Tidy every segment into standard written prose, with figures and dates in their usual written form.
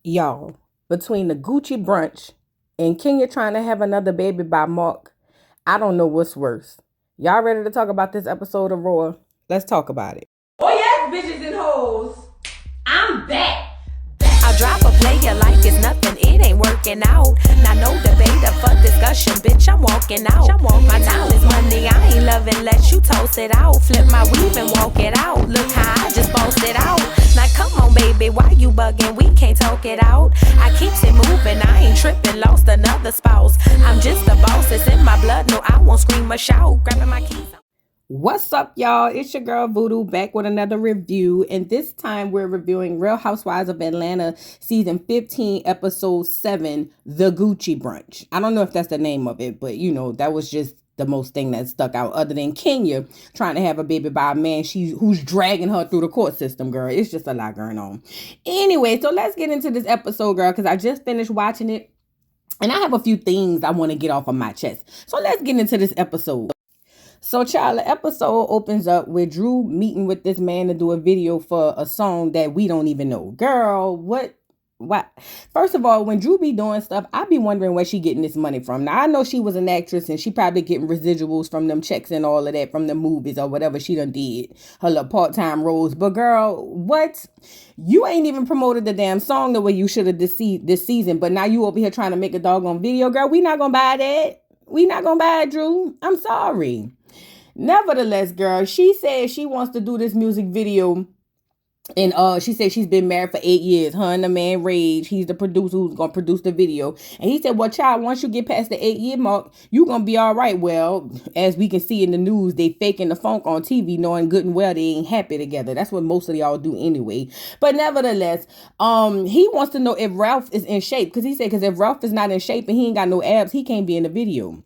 Y'all, between the Gucci brunch and Kenya trying to have another baby by Mark, I don't know what's worse. Y'all ready to talk about this episode of Raw? Let's talk about it. Oh yes, bitches and hoes. I'm back. I drop a player like it's nothing, it ain't working out. Now no debate or for discussion, bitch, I'm walking out. My time is money, I ain't loving, let you toast it out. Flip my weave and walk it out. Look how I just bossed it out. Now come on, baby, why you bugging? We can't talk it out. I keeps it moving, I ain't tripping, lost another spouse. I'm just a boss, it's in my blood, no, I won't scream or shout. Grabbing my keys. What's up, y'all? It's your girl Voodoo back with another review, and this time we're reviewing Real Housewives of Atlanta season 15, episode 7, The Gucci Brunch. I don't know if that's the name of it, but that was just the most thing that stuck out, other than Kenya trying to have a baby by a man who's dragging her through the court system, girl. It's just a lot going on. Anyway, so let's get into this episode, girl, because I just finished watching it, and I have a few things I want to get off of my chest. So let's get into this episode. So, child, the episode opens up with Drew meeting with this man to do a video for a song that we don't even know. Girl, what? First of all, when Drew be doing stuff, I be wondering where she getting this money from. Now, I know she was an actress and she probably getting residuals from them checks and all of that from the movies or whatever she done did. Her little part-time roles. But, girl, what? You ain't even promoted the damn song the way you should have this season. But now you over here trying to make a doggone video. Girl, we not going to buy that. We not going to buy it, Drew. I'm sorry. Nevertheless, girl, she said she wants to do this music video. And she said she's been married for 8 years. Her and the man Rage, he's the producer who's gonna produce the video. And he said, well, child, once you get past the 8-year mark, you gonna be all right. Well, as we can see in the news, they faking the funk on TV, knowing good and well they ain't happy together. That's what most of y'all do anyway. But nevertheless, he wants to know if Ralph is in shape. Because he said, because if Ralph is not in shape and he ain't got no abs, he can't be in the video.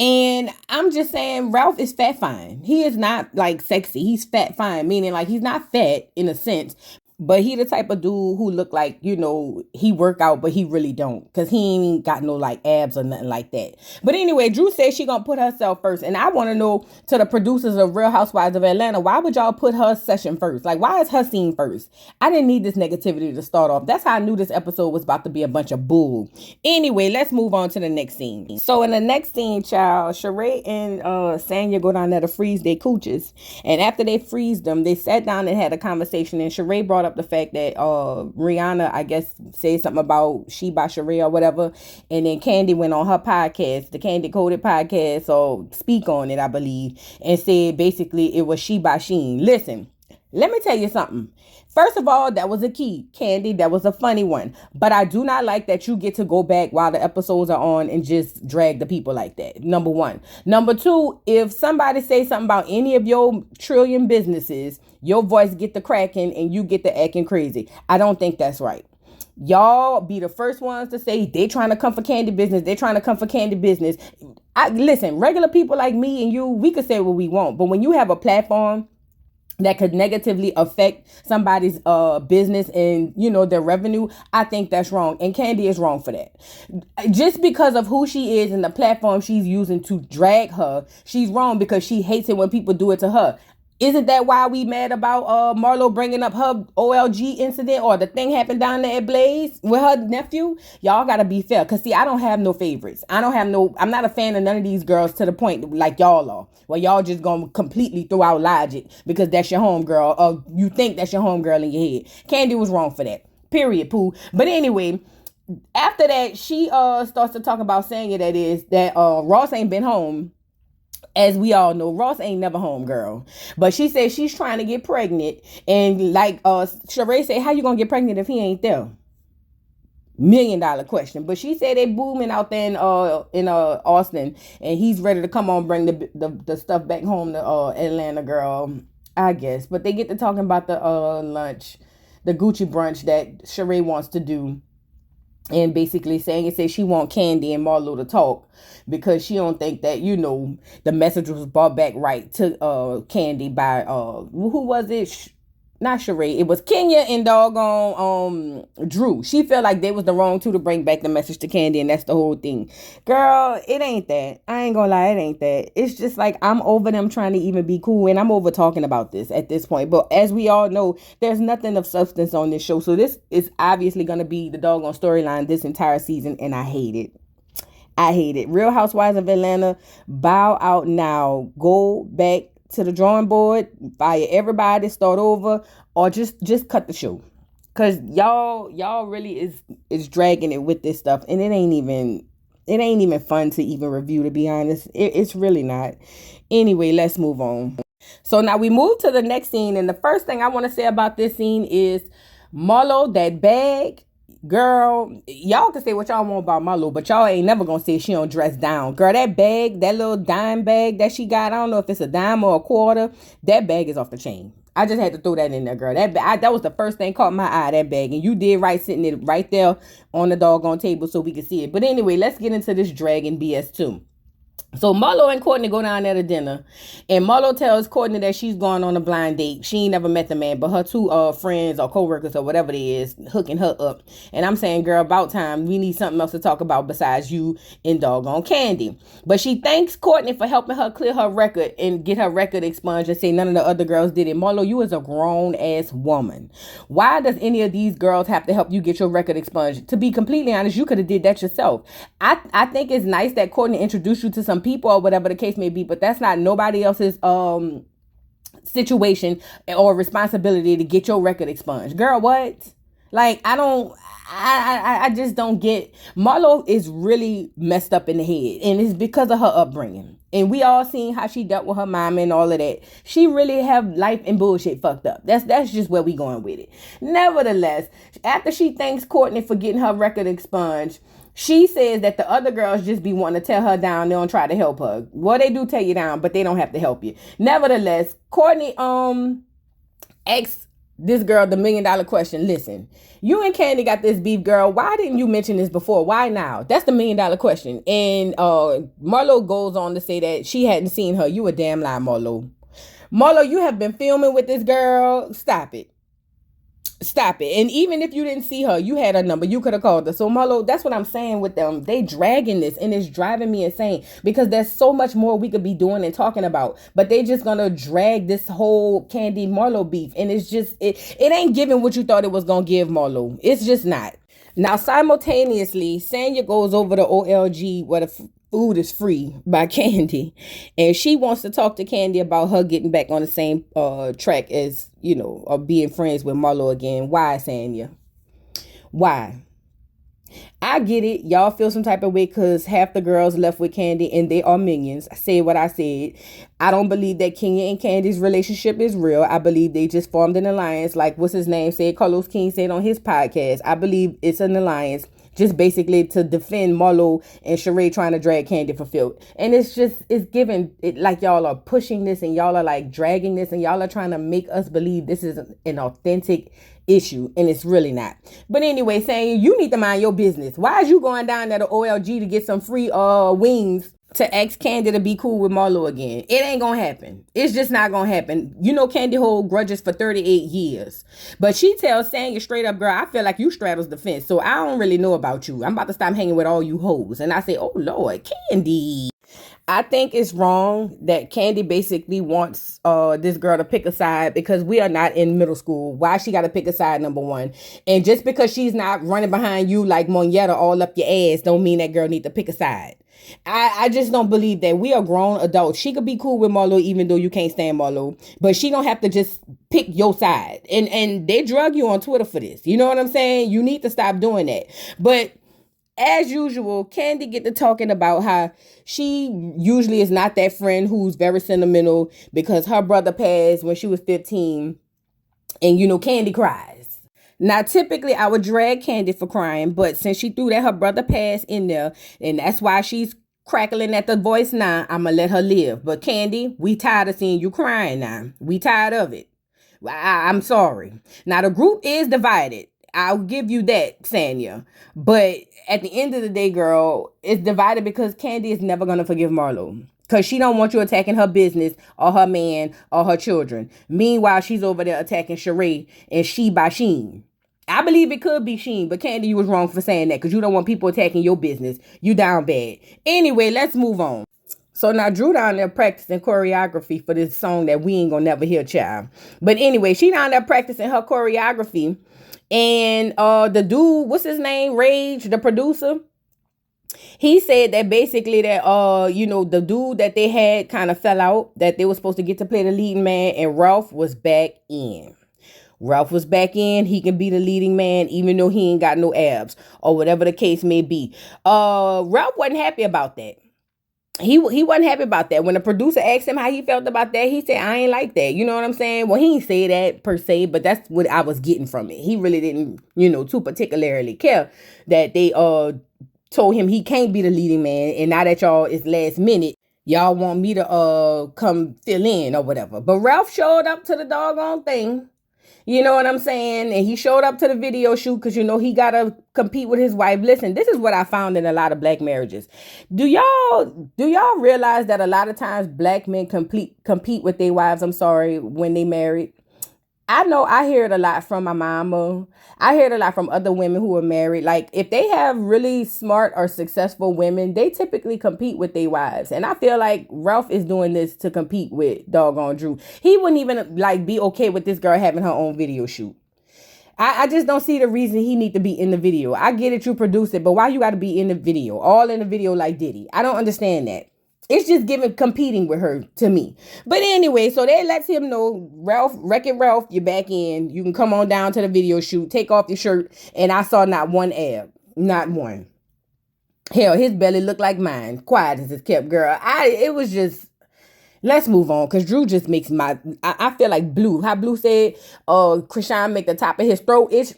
And I'm just saying, Ralph is fat fine. He is not like sexy. He's fat fine, meaning like he's not fat in a sense, but he the type of dude who look like, he work out, but he really don't. Because he ain't got no like abs or nothing like that. But anyway, Drew says she gonna put herself first. And I want to know, to the producers of Real Housewives of Atlanta, why would y'all put her session first? Like, why is her scene first? I didn't need this negativity to start off. That's how I knew this episode was about to be a bunch of bull. Anyway, let's move on to the next scene. So in the next scene, child, Sheree and Sanya go down there to freeze their cooches. And after they freeze them, they sat down and had a conversation. And Sheree brought up the fact that Rihanna, I guess, said something about She by Sheree or whatever. And then Candy went on her podcast, the Candy Coded podcast, or Speak on it, I believe, and said basically it was She by Sheen. Listen, let me tell you something. First of all, that was a key. Candy, that was a funny one. But I do not like that you get to go back while the episodes are on and just drag the people like that. Number one. Number two, if somebody say something about any of your trillion businesses, your voice get the cracking and you get the acting crazy. I don't think that's right. Y'all be the first ones to say they trying to come for Candy business. They trying to come for Candy business. Listen, regular people like me and you, we could say what we want. But when you have a platform that could negatively affect somebody's business and, their revenue, I think that's wrong. And Candy is wrong for that. Just because of who she is and the platform she's using to drag her, she's wrong because she hates it when people do it to her. Isn't that why we mad about Marlo bringing up her OLG incident or the thing happened down there at Blaze with her nephew? Y'all gotta be fair. Cause see, I don't have no favorites. I'm not a fan of none of these girls to the point like y'all are. Well, y'all just gonna completely throw out logic because that's your homegirl or you think that's your homegirl in your head. Candy was wrong for that. Period, poo. But anyway, after that, she starts to talk about saying it that Ross ain't been home. As we all know, Ross ain't never home, girl. But she said she's trying to get pregnant. And like Sheree said, how you gonna get pregnant if he ain't there? $1 million question. But she said they booming out there in Austin. And he's ready to come on, bring the stuff back home to Atlanta, girl. I guess. But they get to talking about the lunch, the Gucci brunch that Sheree wants to do. And basically saying she want Candy and Marlo to talk because she don't think that, the message was brought back right to Candy by, who was it? not Sheree. It was Kenya and doggone Drew. She felt like they was the wrong two to bring back the message to Candy, and that's the whole thing. Girl, it ain't that. I ain't gonna lie, it ain't that. It's just like I'm over them trying to even be cool, and I'm over talking about this at this point. But as we all know, there's nothing of substance on this show. So this is obviously gonna be the doggone storyline this entire season, and I hate it. I hate it. Real Housewives of Atlanta, bow out now. Go back to the drawing board, fire everybody, start over, or just cut the show. Cause y'all really is dragging it with this stuff, and it ain't even fun to even review, to be honest. It's really not. Anyway, let's move on. So now we move to the next scene, and the first thing I want to say about this scene is Marlo, that bag. Girl, y'all can say what y'all want about Marlo, but y'all ain't never gonna say she don't dress down. Girl, that bag, that little dime bag that she got, I don't know if it's a dime or a quarter, that bag is off the chain. I just had to throw that in there, girl. That was the first thing caught my eye, that bag. And you did right sitting it right there on the doggone table so we could see it. But anyway, let's get into this dragon BS too. So Marlo and Courtney go down there to dinner, and Marlo tells Courtney that she's going on a blind date. She ain't never met the man, but her two friends or co-workers or whatever it is hooking her up. And I'm saying, girl, about time. We need something else to talk about besides you and doggone Candy. But she thanks Courtney for helping her clear her record and get her record expunged and say none of the other girls did it. Marlo, you is a grown-ass woman. Why does any of these girls have to help you get your record expunged? To be completely honest, you could have did that yourself. I think it's nice that Courtney introduced you to some people or whatever the case may be, but that's not nobody else's situation or responsibility to get your record expunged. Girl, what? Like, I just don't get. Marlo is really messed up in the head, and it's because of her upbringing. And we all seen how she dealt with her mama and all of that. She really have life and bullshit fucked up. That's just where we going with it. Nevertheless, after she thanks Courtney for getting her record expunged, she says that the other girls just be wanting to tear her down. They don't try to help her. Well, they do tear you down, but they don't have to help you. Nevertheless, Courtney asks this girl the $1 million question. Listen, you and Candy got this beef, girl. Why didn't you mention this before? Why now? That's the $1 million question. And Marlo goes on to say that she hadn't seen her. You a damn lie, Marlo. Marlo, you have been filming with this girl. Stop it. Stop it. And even if you didn't see her, you had her number. You could have called her. So Marlo, that's what I'm saying with them. They dragging this, and it's driving me insane because there's so much more we could be doing and talking about. But they just gonna drag this whole Candy Marlo beef, and it's just it ain't giving what you thought it was gonna give, Marlo. It's just not. Now, simultaneously, Sanya goes over to OLG where the food is free by Candy, and she wants to talk to Candy about her getting back on the same track as, or being friends with Marlo again. Why, Sanya? Why? I get it. Y'all feel some type of way because half the girls left with Candy and they are minions. I said what I said. I don't believe that Kenya and Candy's relationship is real. I believe they just formed an alliance, like what's his name said, Carlos King said on his podcast. I believe it's an alliance just basically to defend Marlo and Sheree trying to drag Candy for filth. And it's giving it like y'all are pushing this and y'all are like dragging this and y'all are trying to make us believe this is an authentic issue, and it's really not. But anyway, saying you need to mind your business. Why is you going down there to OLG to get some free wings to ask Candy to be cool with Marlo again? It ain't gonna happen. It's just not gonna happen. Candy hold grudges for 38 years. But she tells Sanya straight up, girl, I feel like you straddles the fence, so I don't really know about you. I'm about to stop hanging with all you hoes. And I say, oh Lord, Candy. I think it's wrong that Candy basically wants this girl to pick a side because we are not in middle school. Why she got to pick a side, number one. And just because she's not running behind you like Moneta all up your ass don't mean that girl need to pick a side. I just don't believe that. We are grown adults. She could be cool with Marlo even though you can't stand Marlo. But she don't have to just pick your side. And they drug you on Twitter for this. You know what I'm saying? You need to stop doing that. But as usual, Candy get to talking about how she usually is not that friend who's very sentimental because her brother passed when she was 15. And, Candy cries. Now, typically, I would drag Candy for crying, but since she threw that her brother passed in there, and that's why she's crackling at the voice now, I'm going to let her live. But Candy, we tired of seeing you crying now. We tired of it. I'm sorry. Now, the group is divided. I'll give you that, Sanya. But at the end of the day, girl, it's divided because Candy is never going to forgive Marlo. Because she don't want you attacking her business or her man or her children. Meanwhile, she's over there attacking Sheree and she by Sheen. I believe it could be Sheen, but Candy, you was wrong for saying that because you don't want people attacking your business. You down bad. Anyway, let's move on. So now Drew down there practicing choreography for this song that we ain't gonna never hear, child. But anyway, she down there practicing her choreography. And the dude, what's his name? Rage, the producer. He said that basically that the dude that they had kind of fell out, that they were supposed to get to play the leading man, and Ralph was back in. Ralph was back in. He can be the leading man even though he ain't got no abs or whatever the case may be. Ralph wasn't happy about that. He wasn't happy about that. When the producer asked him how he felt about that, he said, I ain't like that. You know what I'm saying? Well, he didn't say that per se, but that's what I was getting from it. He really didn't, too particularly care that they told him he can't be the leading man, and now that y'all is last minute, y'all want me to come fill in or whatever. But Ralph showed up to the doggone thing. You know what I'm saying? And he showed up to the video shoot because, he got to compete with his wife. Listen, this is what I found in a lot of black marriages. Do y'all realize that a lot of times black men compete with their wives, when they married? I know I hear it a lot from my mama. I hear it a lot from other women who are married. Like, if they have really smart or successful women, they typically compete with their wives. And I feel like Ralph is doing this to compete with doggone Drew. He wouldn't even, be okay with this girl having her own video shoot. I just don't see the reason he need to be in the video. I get it, you produce it, but why you got to be in the video? All in the video like Diddy. I don't understand that. It's just competing with her to me. But anyway, so they let him know, Wreck-It Ralph, you're back in. You can come on down to the video shoot. Take off your shirt. And I saw not one ab. Not one. Hell, his belly looked like mine. Quiet as it kept, girl. It was just... Let's move on, because Drew just makes I feel like Blue. How Blue said, Krishan make the top of his throat itch.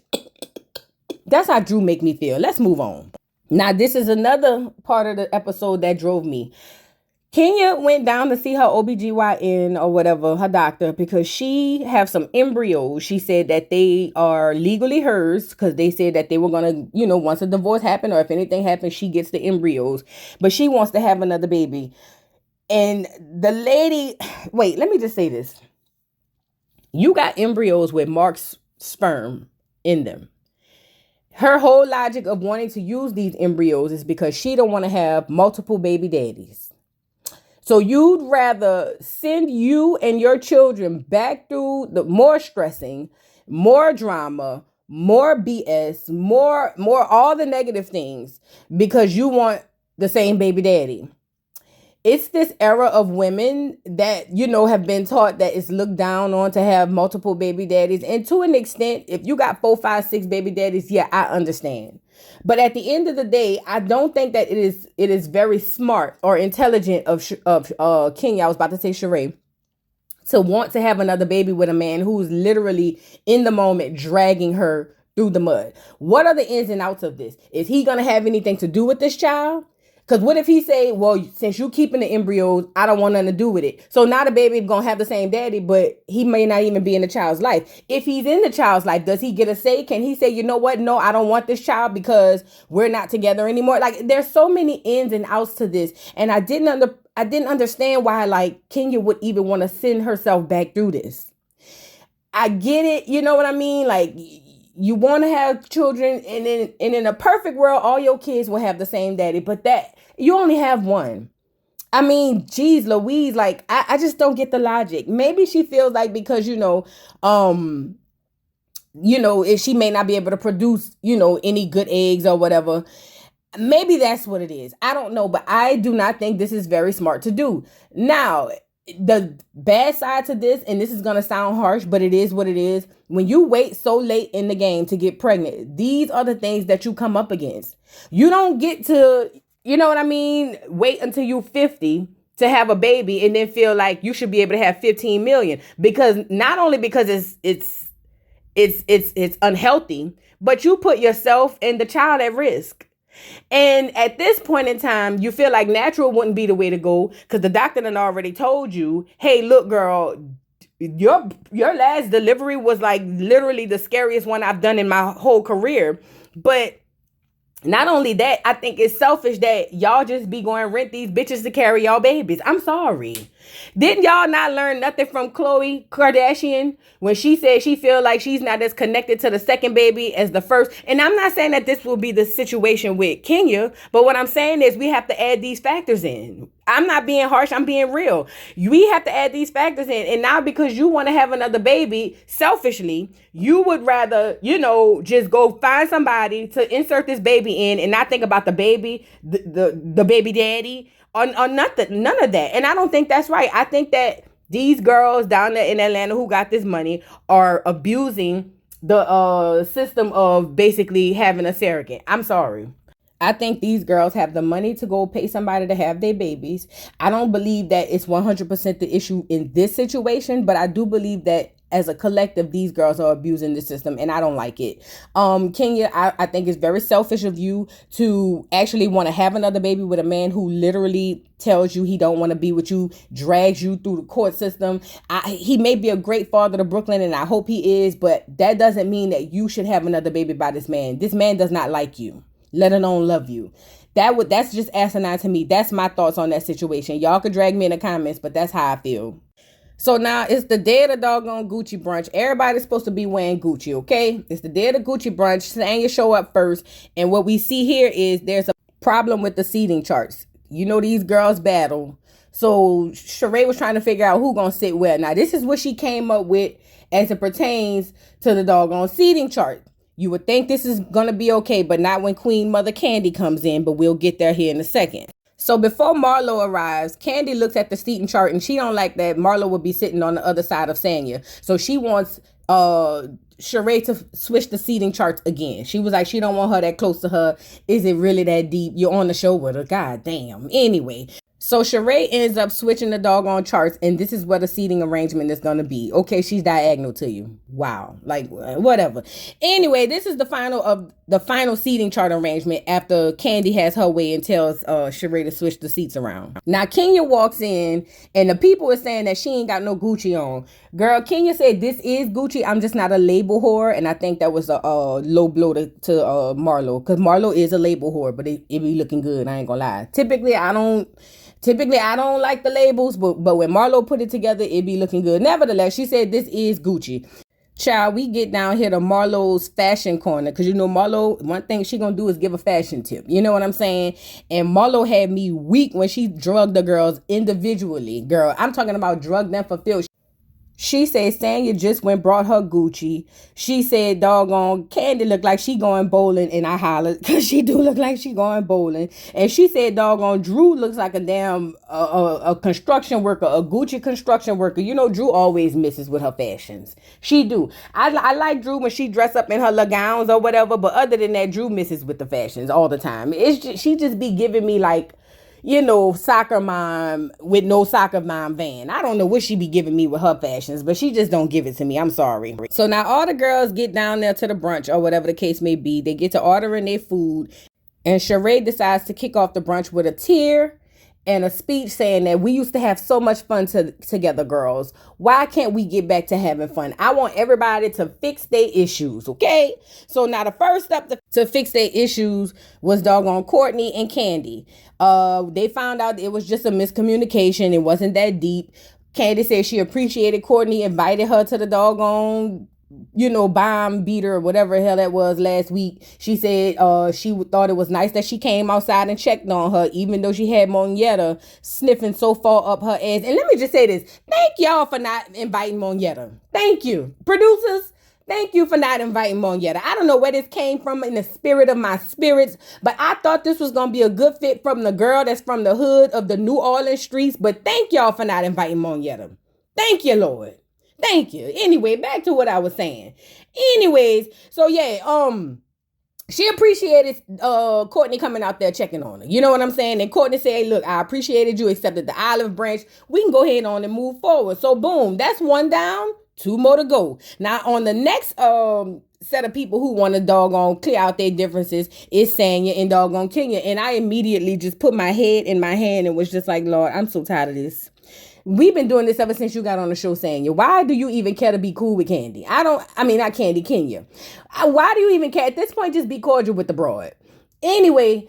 That's how Drew make me feel. Let's move on. Now, this is another part of the episode that drove me. Kenya went down to see her OBGYN or whatever, her doctor, because she have some embryos. She said that they are legally hers because they said that they were going to, once a divorce happened or if anything happens, she gets the embryos. But she wants to have another baby. And the lady, wait, let me just say this. You got embryos with Mark's sperm in them. Her whole logic of wanting to use these embryos is because she don't want to have multiple baby daddies. So you'd rather send you and your children back through the more stressing, more drama, more BS, more all the negative things because you want the same baby daddy. It's this era of women that, have been taught that it's looked down on to have multiple baby daddies. And to an extent, if you got 4, 5, 6 baby daddies, yeah, I understand. But at the end of the day, I don't think that it is very smart or intelligent of Kenya, I was about to say Sheree, to want to have another baby with a man who's literally in the moment dragging her through the mud. What are the ins and outs of this? Is he going to have anything to do with this child? Because what if he say, well, since you keeping the embryos, I don't want nothing to do with it. So now the baby going to have the same daddy, but he may not even be in the child's life. If he's in the child's life, does he get a say? Can he say, you know what? No, I don't want this child because we're not together anymore. Like, there's so many ins and outs to this. And I didn't understand why, Kenya would even want to send herself back through this. I get it. You know what I mean? Like, you want to have children, and in a perfect world, all your kids will have the same daddy, but that you only have one. I mean, geez, Louise, I just don't get the logic. Maybe she feels like because, if she may not be able to produce, any good eggs or whatever. Maybe that's what it is. I don't know, but I do not think this is very smart to do. Now, the bad side to this, and this is going to sound harsh, but it is what it is. When you wait so late in the game to get pregnant, these are the things that you come up against. You don't get to, wait until you're 50 to have a baby and then feel like you should be able to have 15 million, because not only because it's unhealthy, but you put yourself and the child at risk. And at this point in time, you feel like natural wouldn't be the way to go because the doctor done already told you, hey, look, girl, your last delivery was literally the scariest one I've done in my whole career. But Not only that, I think it's selfish that y'all just be going rent these bitches to carry y'all babies. I'm sorry. Didn't y'all not learn nothing from Khloe Kardashian when she said she feel like she's not as connected to the second baby as the first? And I'm not saying that this will be the situation with Kenya, but what I'm saying is we have to add these factors in. I'm not being harsh, I'm being real. We have to add these factors in. And now because you want to have another baby, selfishly, you would rather, just go find somebody to insert this baby in and not think about the baby, the baby daddy, or nothing, none of that. And I don't think that's right. I think that these girls down there in Atlanta who got this money are abusing the system of basically having a surrogate. I'm sorry. I think these girls have the money to go pay somebody to have their babies. I don't believe that it's 100% the issue in this situation, but I do believe that as a collective, these girls are abusing the system, and I don't like it. Kenya, I think it's very selfish of you to actually want to have another baby with a man who literally tells you he don't want to be with you, drags you through the court system. He may be a great father to Brooklyn, and I hope he is, but that doesn't mean that you should have another baby by this man. This man does not like you, let alone love you. That's just asinine to me. That's my thoughts on that situation. Y'all could drag me in the comments, but that's how I feel. So now it's the day of the doggone Gucci brunch. Everybody's supposed to be wearing Gucci, okay? It's the day of the Gucci brunch. Sanya show up first. And what we see here is there's a problem with the seating charts. These girls battle. So Sheree was trying to figure out who gonna sit where. Now this is what she came up with as it pertains to the doggone seating chart. You would think this is gonna be okay, but not when Queen Mother Candy comes in, but we'll get there here in a second. So before Marlo arrives, Candy looks at the seating chart and she don't like that Marlo would be sitting on the other side of Sanya. So she wants Sheree to switch the seating charts again. She was like, she don't want her that close to her. Is it really that deep? You're on the show with her. God damn. Anyway. So Sheree ends up switching the doggone charts, and this is what the seating arrangement is going to be. Okay, she's diagonal to you. Wow. Like, whatever. Anyway, this is the final seating chart arrangement after Candy has her way and tells Sheree to switch the seats around. Now, Kenya walks in, and the people are saying that she ain't got no Gucci on. Girl, Kenya said, this is Gucci. I'm just not a label whore, and I think that was a low blow to Marlo, because Marlo is a label whore, but it be looking good. I ain't gonna lie. Typically, I don't like the labels, but when Marlo put it together, it be looking good. Nevertheless, she said this is Gucci. Child, we get down here to Marlo's fashion corner, because Marlo, one thing she gonna do is give a fashion tip. You know what I'm saying? And Marlo had me weak when she drugged the girls individually. Girl, I'm talking about drug them for filth. She said Sanya just went brought her Gucci. She said doggone Candy look like she going bowling, and I hollered because she do look like she going bowling. And she said doggone Drew looks like a damn a construction worker, a Gucci construction worker. Drew always misses with her fashions. She do. I like Drew when she dress up in her little gowns or whatever, but other than that, Drew misses with the fashions all the time. She just be giving me like, soccer mom with no soccer mom van. I don't know what she be giving me with her fashions, but she just don't give it to me. I'm sorry. So now all the girls get down there to the brunch or whatever the case may be. They get to ordering their food, and Sheree decides to kick off the brunch with a tear and a speech saying that we used to have so much fun together, girls. Why can't we get back to having fun? I want everybody to fix their issues, okay? So now the first step to fix their issues was doggone Courtney and Candy. They found out it was just a miscommunication. It wasn't that deep. Candy said she appreciated Courtney invited her to the doggone bomb beater or whatever the hell that was last week. She said she thought it was nice that she came outside and checked on her, even though she had Monietta sniffing so far up her ass. And let me just say this. Thank y'all for not inviting Monietta. Thank you. Producers, thank you for not inviting Monietta. I don't know where this came from in the spirit of my spirits, but I thought this was going to be a good fit from the girl that's from the hood of the New Orleans streets. But thank y'all for not inviting Monietta. Thank you, Lord. Thank you. Anyway, back to what I was saying. Anyways, so yeah, she appreciated Courtney coming out there checking on her. You know what I'm saying? And Courtney said, hey, look, I appreciated you, accepted the olive branch. We can go ahead on and move forward. So boom, that's one down, two more to go. Now on the next set of people who want to doggone clear out their differences is Sanya and doggone Kenya. And I immediately just put my head in my hand and was just like, Lord, I'm so tired of this. We've been doing this ever since you got on the show, Sanya. Why do you even care to be cool with Candy? Not Candy, Kenya. Why do you even care? At this point, just be cordial with the broad. Anyway,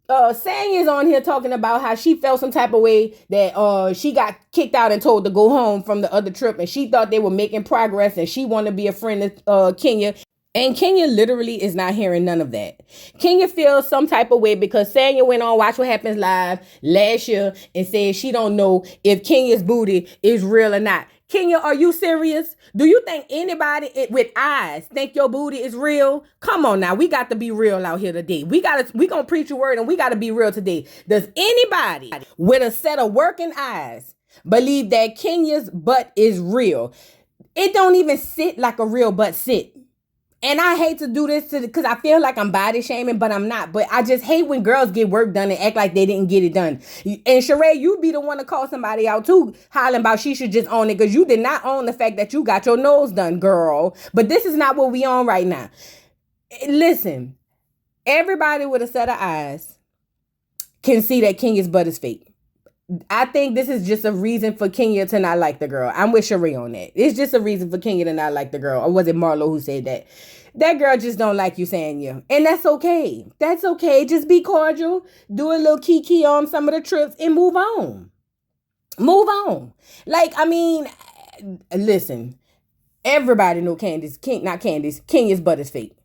Sang is on here talking about how she felt some type of way that she got kicked out and told to go home from the other trip, and she thought they were making progress, and she wanted to be a friend of Kenya. And Kenya literally is not hearing none of that. Kenya feels some type of way because Sanya went on Watch What Happens Live last year and said she don't know if Kenya's booty is real or not. Kenya, are you serious? Do you think anybody with eyes think your booty is real? Come on now, we got to be real out here today. We gonna preach a word and we gotta be real today. Does anybody with a set of working eyes believe that Kenya's butt is real? It don't even sit like a real butt sit. And I hate to do this because I feel like I'm body shaming, but I'm not. But I just hate when girls get work done and act like they didn't get it done. And Sheree, you be the one to call somebody out too, hollering about she should just own it because you did not own the fact that you got your nose done, girl. But this is not what we on right now. Listen, everybody with a set of eyes can see that Kenya's butt is fake. I think this is just a reason for Kenya to not like the girl. I'm with Sheree on that. It's just a reason for Kenya to not like the girl. Or was it Marlo who said that? That girl just don't like you, Sanya. And that's okay. That's okay. Just be cordial. Do a little kiki on some of the trips and move on. Move on. Like, I mean, listen. Everybody know Kenya's butt is fake.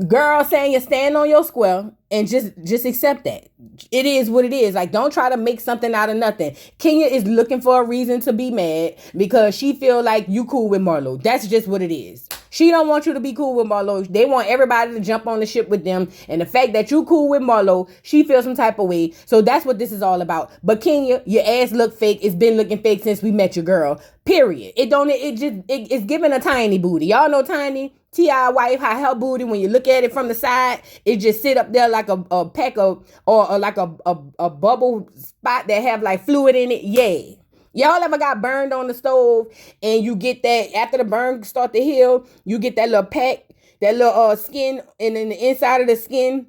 Girl, saying you stand on your square and just accept that. It is what it is. Like, don't try to make something out of nothing. Kenya is looking for a reason to be mad because she feel like you cool with Marlo. That's just what it is. She don't want you to be cool with Marlo. They want everybody to jump on the ship with them. And the fact that you cool with Marlo, she feels some type of way. So that's what this is all about. But Kenya, your ass look fake. It's been looking fake since we met you, girl. Period. It's giving a tiny booty. Y'all know Tiny? T.I. wife, how her booty, when you look at it from the side, it just sit up there like a pack of, or like a bubble spot that have like fluid in it. Yeah. Y'all ever got burned on the stove and you get that, after the burn start to heal, you get that little pack, that little skin, and in the inside of the skin,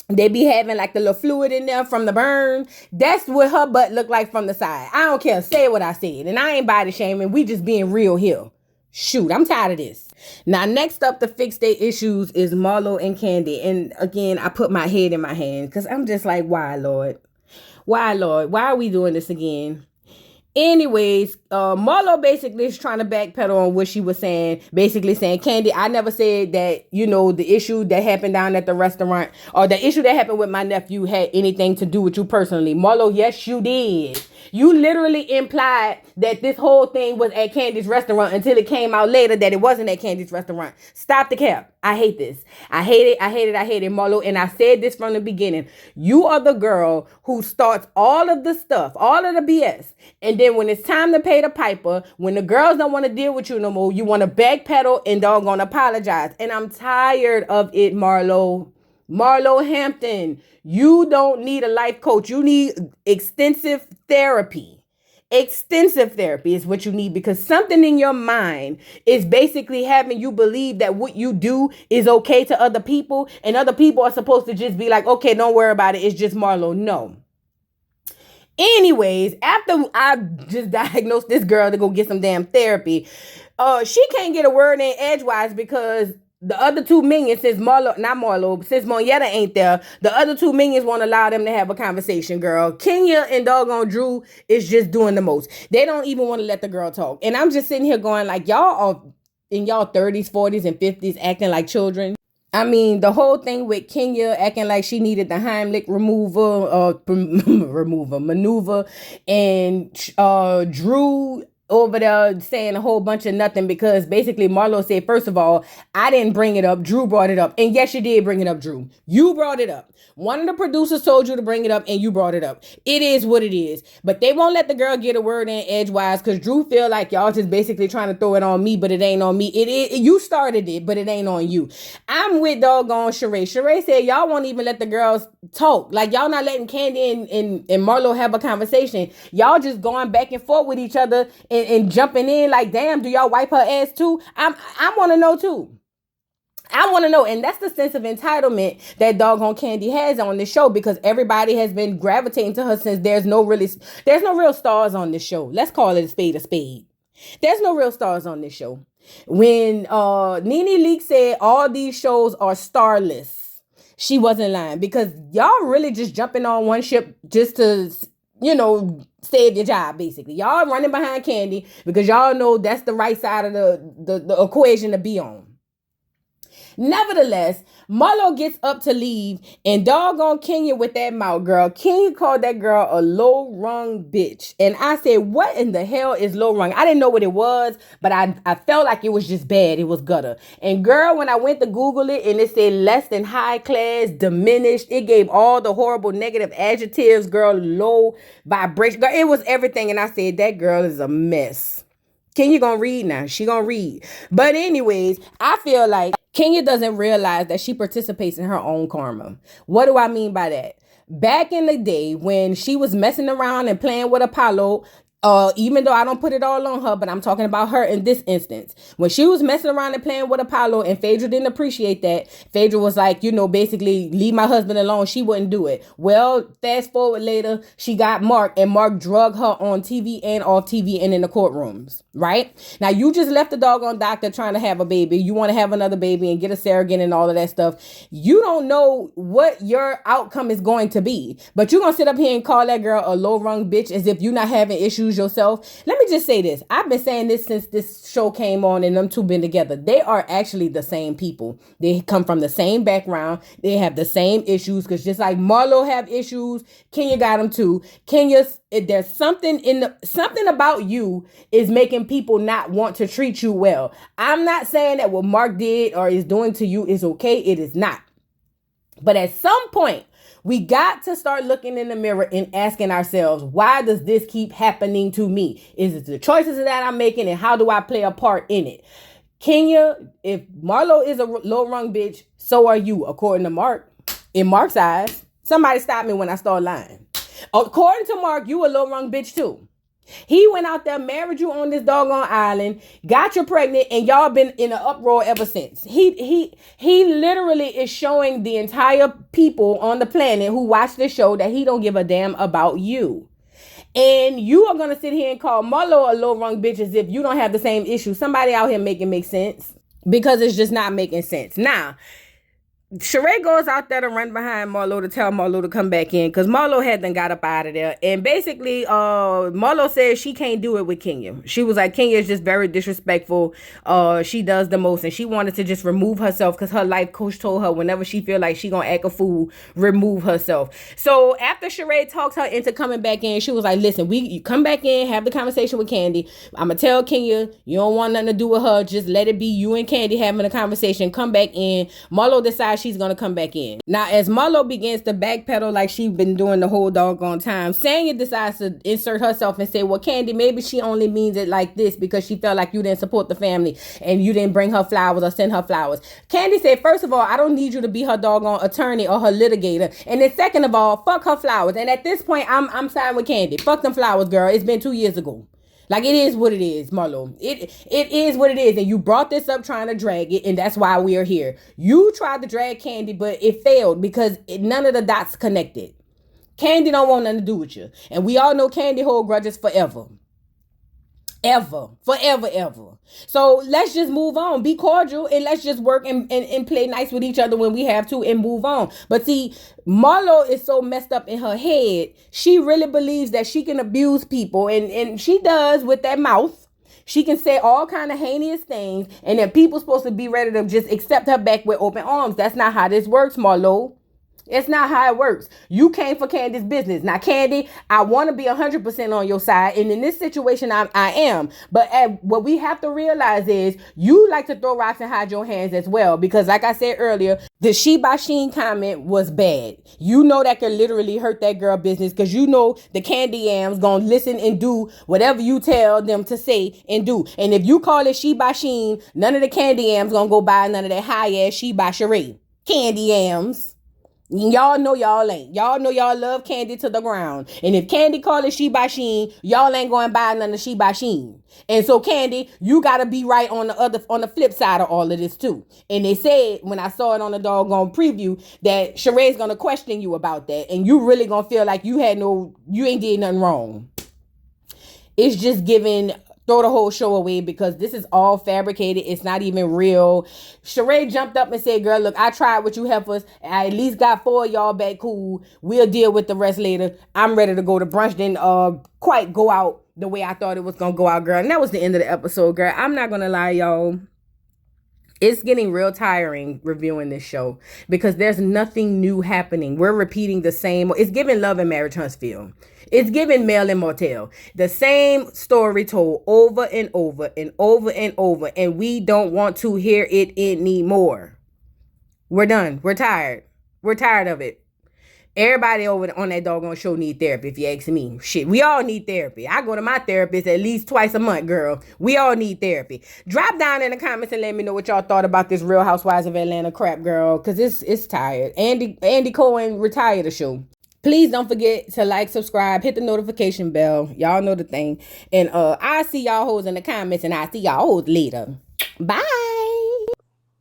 they be having like the little fluid in there from the burn. That's what her butt look like from the side. I don't care. Say what I said. And I ain't body shaming. We just being real here. Shoot, I'm tired of this. Now, next up to fix their issues is Marlo and Candy. And again, I put my head in my hand because I'm just like, why, Lord? Why, Lord? Why are we doing this again? Anyways, Marlo basically is trying to backpedal on what she was saying. Basically saying, Candy, I never said that, the issue that happened down at the restaurant or the issue that happened with my nephew had anything to do with you personally. Marlo, yes, you did. You literally implied that this whole thing was at Candy's restaurant until it came out later that it wasn't at Candy's restaurant. Stop the cap. I hate this. I hate it. I hate it. I hate it, Marlo. And I said this from the beginning. You are the girl who starts all of the stuff, all of the BS. And then when it's time to pay the piper, when the girls don't want to deal with you no more, you want to backpedal and doggone apologize. And I'm tired of it, Marlo. Marlo Hampton, you don't need a life coach. You need extensive therapy. Extensive therapy is what you need because something in your mind is basically having you believe that what you do is okay to other people and other people are supposed to just be like, okay, don't worry about it. It's just Marlo. No. Anyways, after I just diagnosed this girl to go get some damn therapy, she can't get a word in edgewise because the other two minions, since Monietta ain't there, the other two minions won't allow them to have a conversation, girl. Kenya and doggone Drew is just doing the most. They don't even want to let the girl talk. And I'm just sitting here going like, y'all are in y'all 30s, 40s, and 50s acting like children. I mean, the whole thing with Kenya acting like she needed the Heimlich maneuver, and Drew over there saying a whole bunch of nothing because basically Marlo said, first of all, I didn't bring it up. Drew brought it up. And yes, you did bring it up, Drew. You brought it up. One of the producers told you to bring it up and you brought it up. It is what it is. But they won't let the girl get a word in edgewise because Drew feel like y'all just basically trying to throw it on me, but it ain't on me. You started it, but it ain't on you. I'm with doggone Sheree. Sheree said y'all won't even let the girls talk. Like y'all not letting Candy and Marlo have a conversation. Y'all just going back and forth with each other and jumping in like, damn, do y'all wipe her ass too? I want to know too. I want to know. And that's the sense of entitlement that doggone Candy has on this show because everybody has been gravitating to her since there's no real stars on this show. Let's call it a spade a spade. There's no real stars on this show. When Nene Leakes said all these shows are starless, she wasn't lying, because y'all really just jumping on one ship just to, save your job, basically. Y'all running behind Candy because y'all know that's the right side of the equation to be on. Nevertheless, Marlo gets up to leave, and doggone Kenya with that mouth, girl. Kenya called that girl a low-rung bitch. And I said, what in the hell is low-rung? I didn't know what it was, but I felt like it was just bad. It was gutter. And girl, when I went to Google it, and it said less than high class, diminished, it gave all the horrible negative adjectives, girl, low vibration. Girl, it was everything. And I said, that girl is a mess. Kenya gonna read now. She gonna read. But anyways, I feel like Kenya doesn't realize that she participates in her own karma. What do I mean by that? Back in the day when she was messing around and playing with Apollo, even though I don't put it all on her, but I'm talking about her in this instance. When she was messing around and playing with Apollo and Phaedra didn't appreciate that, Phaedra was like, basically leave my husband alone. She wouldn't do it. Well, fast forward later, she got Mark, and Mark drugged her on TV and off TV and in the courtrooms, right? Now, you just left the doggone doctor trying to have a baby. You want to have another baby and get a surrogate and all of that stuff. You don't know what your outcome is going to be, but you're going to sit up here and call that girl a low-rung bitch as if you're not having issues yourself. Let me just say this. I've been saying this since this show came on and them two been together. They are actually the same people. They come from the same background. They have the same issues, because just like Marlo have issues, Kenya got them too. There's something about you is making people not want to treat you well. I'm not saying that what Mark did or is doing to you is okay. It is not. But at some point, we got to start looking in the mirror and asking ourselves, why does this keep happening to me? Is it the choices that I'm making, and how do I play a part in it? Kenya, if Marlo is a low-rung bitch, so are you, according to Mark. In Mark's eyes, somebody stop me when I start lying. According to Mark, you a low-rung bitch too. He went out there, married you on this doggone island, got you pregnant, and y'all been in an uproar ever since. He literally is showing the entire people on the planet who watch this show that he don't give a damn about you. And you are going to sit here and call Marlo a low-rung bitch as if you don't have the same issue. Somebody out here make it make sense, because it's just not making sense. Now, Sheree goes out there to run behind Marlo to tell Marlo to come back in, because Marlo had done got up out of there. And basically, Marlo says she can't do it with Kenya. She was like, Kenya is just very disrespectful. She does the most, and she wanted to just remove herself, because her life coach told her whenever she feel like she gonna act a fool, remove herself. So after Sheree talks her into coming back in, she was like, listen, you come back in, have the conversation with Candy. I'm gonna tell Kenya you don't want nothing to do with her. Just let it be you and Candy having a conversation. Come back in. Marlo decides she's gonna come back in. Now, as Marlo begins to backpedal like she's been doing the whole doggone time, Sanya decides to insert herself and say, well, Candy, maybe she only means it like this because she felt like you didn't support the family and you didn't bring her flowers or send her flowers. Candy said, first of all, I don't need you to be her doggone attorney or her litigator. And then second of all, fuck her flowers. And at this point, I'm siding with Candy. Fuck them flowers, girl. It's been 2 years ago. Like, it is what it is, Marlo. It is what it is. And you brought this up trying to drag it, and that's why we are here. You tried to drag Candy, but it failed because none of the dots connected. Candy don't want nothing to do with you. And we all know Candy hold grudges forever. Forever. So let's just move on. Be cordial, and let's just work and play nice with each other when we have to, and move on. But see, Marlo is so messed up in her head. She really believes that she can abuse people, and she does with that mouth. She can say all kind of heinous things, and that people supposed to be ready to just accept her back with open arms. That's not how this works, Marlo. It's not how it works. You came for Candy's business. Now, Candy, I want to be 100% on your side. And in this situation, I am. But what we have to realize is you like to throw rocks and hide your hands as well. Because like I said earlier, the She by Sheen comment was bad. You know that could literally hurt that girl business, because you know the Candy Yams going to listen and do whatever you tell them to say and do. And if you call it She by Sheen, none of the Candy Yams going to go buy none of that high-ass She by Sheree. Candy Yams. Y'all know y'all ain't. Y'all know y'all love Candy to the ground. And if Candy call it She by Sheen, y'all ain't going to buy none of She by Sheen. And so, Candy, you got to be right on the flip side of all of this too. And they said, when I saw it on the doggone preview, that Sheree's going to question you about that. And you really going to feel like you ain't did nothing wrong. It's just giving throw the whole show away because this is all fabricated. It's not even real. Sheree jumped up and said, girl, look, I tried what you heifers. I at least got 4 of y'all back cool. We'll deal with the rest later. I'm ready to go to brunch. Didn't quite go out the way I thought it was going to go out, girl. And that was the end of the episode, girl. I'm not going to lie, y'all. It's getting real tiring reviewing this show because there's nothing new happening. We're repeating the same. It's giving Love and Marriage Huntsville. It's giving Mel and Motel. The same story told over and over and over and over. And we don't want to hear it anymore. We're done. We're tired. We're tired of it. Everybody over on that doggone show need therapy, if you ask me. Shit, we all need therapy. I go to my therapist at least twice a month, girl. We all need therapy. Drop down in the comments and let me know what y'all thought about this Real Housewives of Atlanta crap, girl, because it's tired. Andy Cohen retired the show. Please don't forget to like, subscribe, hit the notification bell. Y'all know the thing. And I'll see y'all hoes in the comments, and I'll see y'all hoes later. Bye.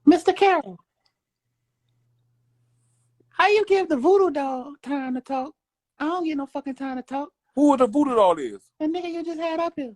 Mr. Carroll, how you give the voodoo dog time to talk? I don't get no fucking time to talk. Who the voodoo doll is? The nigga you just had up here.